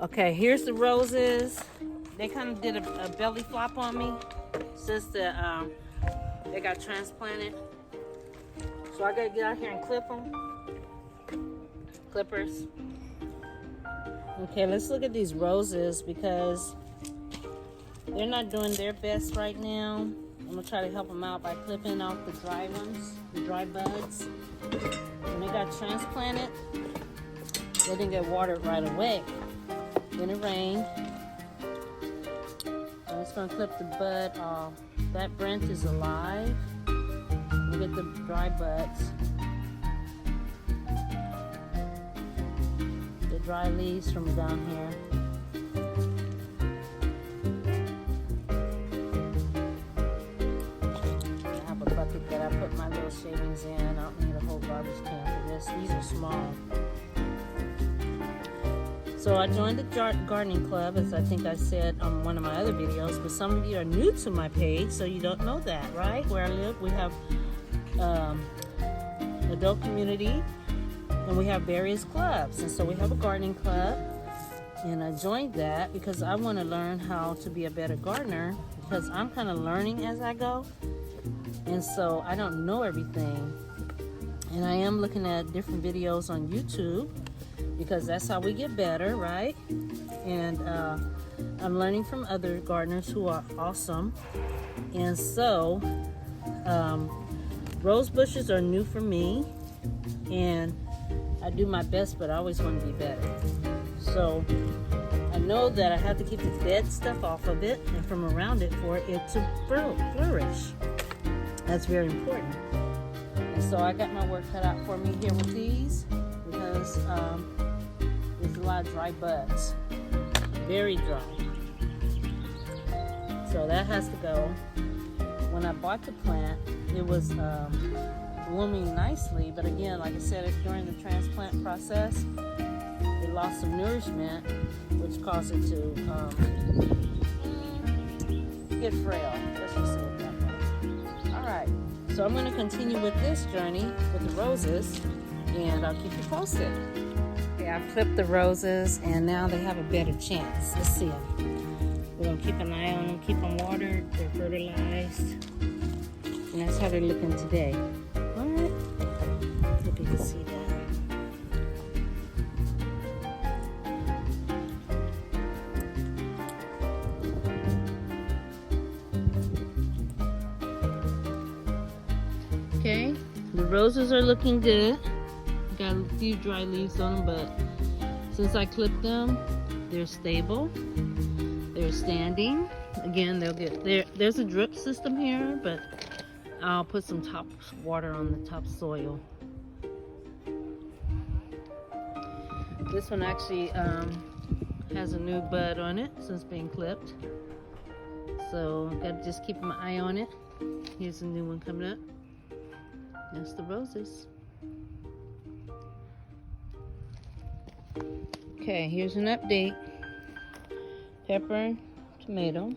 Okay, here's the roses. They kind of did a belly flop on me since they got transplanted. So I gotta get out here and clip them. Clippers. Okay, let's look at these roses because they're not doing their best right now. I'm gonna try to help them out by clipping off the dry ones, the dry buds. When they got transplanted, they didn't get watered right away. Then it rained. I'm just gonna clip the bud off. That branch is alive. Look at the dry buds. The dry leaves from down here. I have a bucket that I put my little shavings in. I don't need a whole garbage can for this. These are small. So I joined the gardening club, as I think I said on one of my other videos, but some of you are new to my page, so you don't know that, right? Where I live, we have adult community, and we have various clubs. And so we have a gardening club, and I joined that because I want to learn how to be a better gardener, because I'm kind of learning as I go, and so I don't know everything. And I am looking at different videos on YouTube, because that's how we get better, right? And I'm learning from other gardeners who are awesome. And so rose bushes are new for me, and I do my best, but I always want to be better. So I know that I have to keep the dead stuff off of it and from around it for it to flourish. That's very important. And so I got my work cut out for me here with these, because there's a lot of dry buds, very dry. So that has to go. When I bought the plant, it was blooming nicely, but again, like I said, during the transplant process, it lost some nourishment, which caused it to get frail. Let's just say it that way. All right, so I'm going to continue with this journey with the roses, and I'll keep you posted. Okay, I've clipped the roses, and now they have a better chance. Let's see them. We're going to keep an eye on them, keep them watered, they're fertilized, and that's how they're looking today. All right, hope you can see that. Okay, the roses are looking good. Got a few dry leaves on them, but since I clipped them, they're stable. They're standing. Again, they'll get there. There's a drip system here, but I'll put some top water on the top soil. This one actually has a new bud on it since being clipped. So gotta just keep my eye on it. Here's a new one coming up. That's the roses. Okay, here's an update. Pepper, tomato.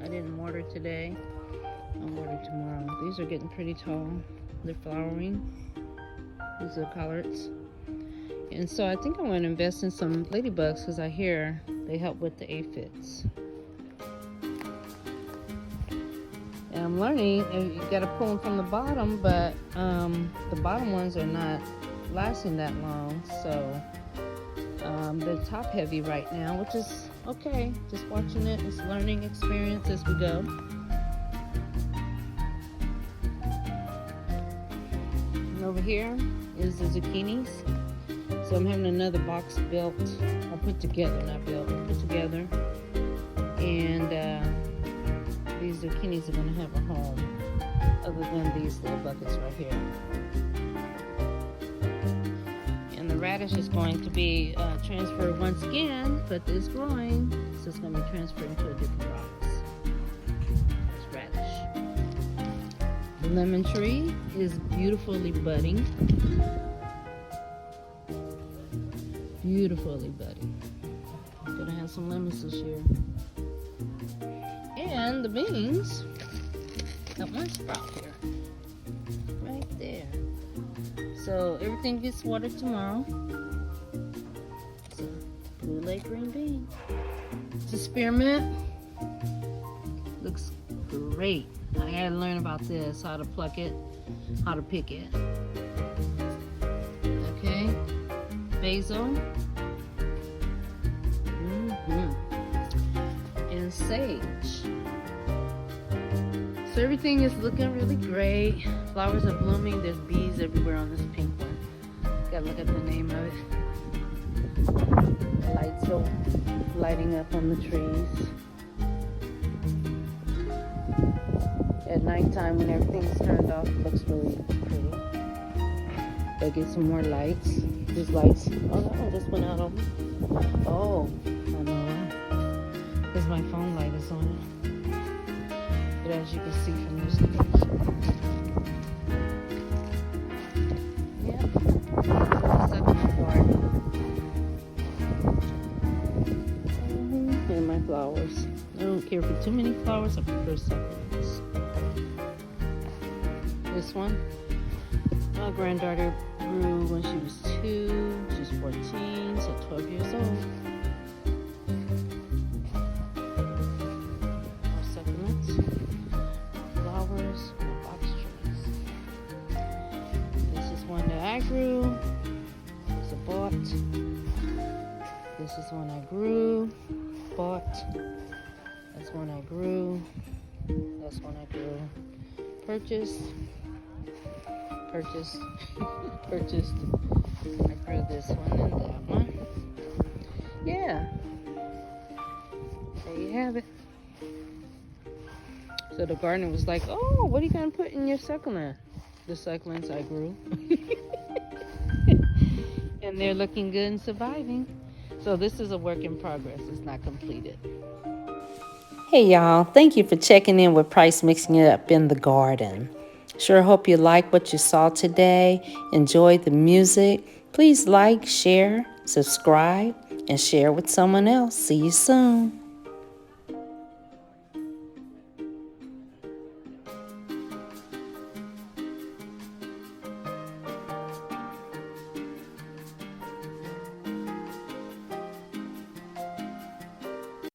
I didn't water today. I'll water tomorrow. These are getting pretty tall. They're flowering. These are collards. And so I think I'm going to invest in some ladybugs, because I hear they help with the aphids. And I'm learning, you got to pull them from the bottom, but the bottom ones are not lasting that long. So they're top heavy right now, which is okay. Just watching it. It's a learning experience as we go. And over here is the zucchinis. So I'm having another box built, or put together, not built, put together. And these zucchinis are going to have a home, other than these little buckets right here. And the radish is going to be transferred once again, but it's growing, so it's going to be transferred into a different box. It's radish. The lemon tree is beautifully budding. Beautifully budding. I'm gonna have some lemons this year. And the beans got one sprout here. So everything gets watered tomorrow. So, blue lake green bean. It's a spearmint. Looks great. I gotta learn about this, how to pluck it, how to pick it. Okay, basil. And sage. So everything is looking really great. Flowers are blooming. There's bees everywhere on this pink one. Gotta look at the name of it. The lights are lighting up on the trees. At nighttime when everything's turned off, it looks really pretty. Gotta get some more lights. These lights, oh, that one just went out on me. Oh, I know why. Because my phone light is on it. But as you can see from this picture. Yeah, succulent garden. And my flowers. I don't care for too many flowers, I prefer succulents. This one, my granddaughter grew when she was 2. She's 14, so 12 years old. More succulents, flowers, box trees. This is one that I grew. This is bought. This is one I grew, bought. That's one I grew. That's one I grew. Purchased. Purchased. I grew this one and that one. Yeah. There you have it. So the gardener was like, oh, what are you going to put in your succulent? The succulents I grew. And they're looking good and surviving. So this is a work in progress. It's not completed. Hey y'all, thank you for checking in with Price Mixing It Up in the Garden. Sure hope you like what you saw today. Enjoy the music. Please like, share, subscribe, and share with someone else. See you soon.